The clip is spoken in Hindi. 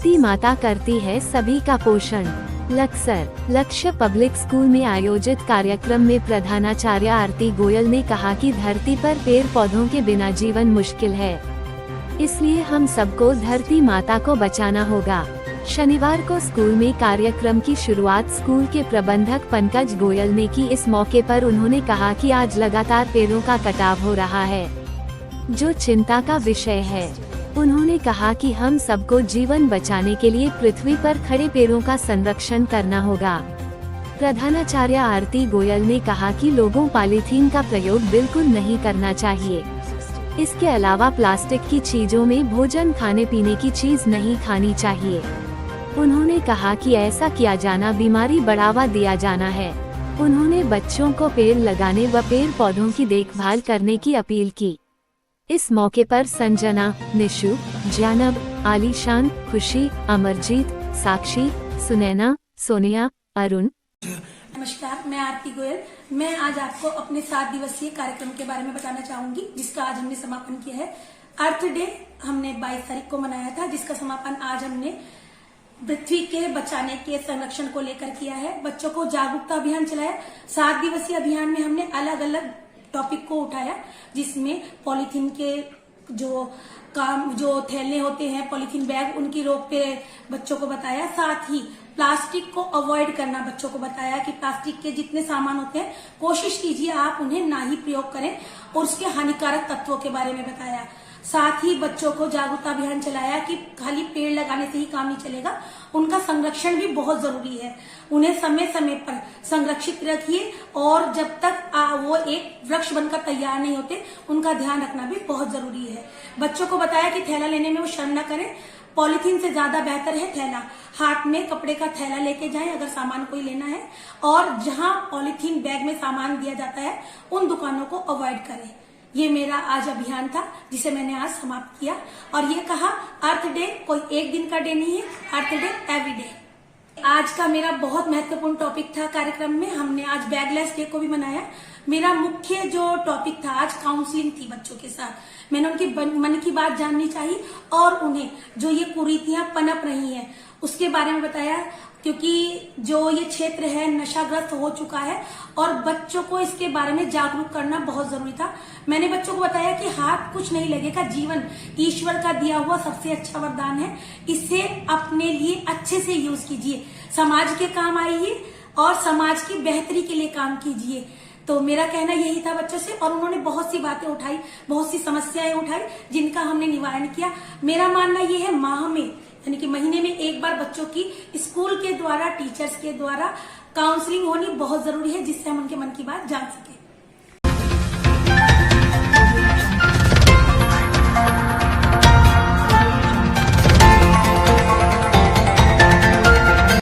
धरती माता करती है सभी का पोषण। लक्ष्य पब्लिक स्कूल में आयोजित कार्यक्रम में प्रधानाचार्य आरती गोयल ने कहा कि धरती पर पेड़ पौधों के बिना जीवन मुश्किल है, इसलिए हम सबको धरती माता को बचाना होगा। शनिवार को स्कूल में कार्यक्रम की शुरुआत स्कूल के प्रबंधक पंकज गोयल ने की। इस मौके पर उन्होंने कहा कि आज लगातार पेड़ों का कटाव हो रहा है, जो चिंता का विषय है। उन्होंने कहा कि हम सबको जीवन बचाने के लिए पृथ्वी पर खड़े पेड़ों का संरक्षण करना होगा। प्रधानाचार्य आरती गोयल ने कहा कि लोगों पॉलीथीन का प्रयोग बिल्कुल नहीं करना चाहिए। इसके अलावा प्लास्टिक की चीजों में भोजन खाने पीने की चीज नहीं खानी चाहिए। उन्होंने कहा कि ऐसा किया जाना बीमारी बढ़ावा दिया जाना है। उन्होंने बच्चों को पेड़ लगाने व पेड़ पौधों की देखभाल करने की अपील की। इस मौके पर संजना, निशु, जानब, आलीशान, खुशी, अमरजीत, साक्षी, सुनैना, सोनिया, अरुण। नमस्कार, मैं आरती गोयल। मैं आज आपको अपने 7 दिवसीय कार्यक्रम के बारे में बताना चाहूंगी, जिसका आज हमने समापन किया है। अर्थ डे हमने 22 तारीख को मनाया था, जिसका समापन आज हमने पृथ्वी के बचाने के संरक्षण को लेकर किया है। बच्चों को जागरूकता अभियान चलाया। 7 दिवसीय अभियान में हमने अलग अलग टॉपिक को उठाया, जिसमें पॉलीथीन के जो थैले होते हैं, पॉलीथीन बैग, उनकी रोक पे बच्चों को बताया। साथ ही प्लास्टिक को अवॉइड करना बच्चों को बताया कि प्लास्टिक के जितने सामान होते हैं कोशिश कीजिए आप उन्हें ना ही प्रयोग करें, और उसके हानिकारक तत्वों के बारे में बताया। साथ ही बच्चों को जागरूकता अभियान चलाया कि खाली पेड़ लगाने से ही काम नहीं चलेगा, उनका संरक्षण भी बहुत जरूरी है। उन्हें समय समय पर संरक्षित रखिए, और जब तक वो एक वृक्ष बनकर तैयार नहीं होते, उनका ध्यान रखना भी बहुत जरूरी है। बच्चों को बताया कि थैला लेने में वो शर्म न करें, पॉलीथीन से ज्यादा बेहतर है थैला। हाथ में कपड़े का थैला लेके जाएं अगर सामान कोई लेना है, और जहां पॉलीथीन बैग में सामान दिया जाता है उन दुकानों को अवॉइड करें। ये मेरा आज अभियान था, जिसे मैंने आज समाप्त किया, और ये कहा अर्थ डे कोई एक दिन का डे नहीं है, अर्थ डे एवरी डे। आज का मेरा बहुत महत्वपूर्ण टॉपिक था कार्यक्रम में। हमने आज बैगलेस डे को भी मनाया। मेरा मुख्य जो टॉपिक था आज काउंसलिंग थी बच्चों के साथ। मैंने उनकी मन की बात जाननी चाहिए, और उन्हें जो ये कुरीतियां पनप रही हैं उसके बारे में बताया, क्योंकि जो ये क्षेत्र है नशाग्रस्त हो चुका है, और बच्चों को इसके बारे में जागरूक करना बहुत जरूरी था। मैंने बच्चों को बताया कि हाथ कुछ नहीं लगेगा, जीवन ईश्वर का दिया हुआ सबसे अच्छा वरदान है, इसे अपने लिए अच्छे से यूज कीजिए, समाज के काम आइए और समाज की बेहतरी के लिए काम कीजिए। तो मेरा कहना यही था बच्चों से, और उन्होंने बहुत सी बातें उठाई, बहुत सी समस्याएं उठाई, जिनका हमने निवारण किया। मेरा मानना ये है, माह में यानी कि महीने में एक बार बच्चों की स्कूल के द्वारा, टीचर्स के द्वारा काउंसलिंग होनी बहुत जरूरी है, जिससे हम उनके मन की बात जान सके।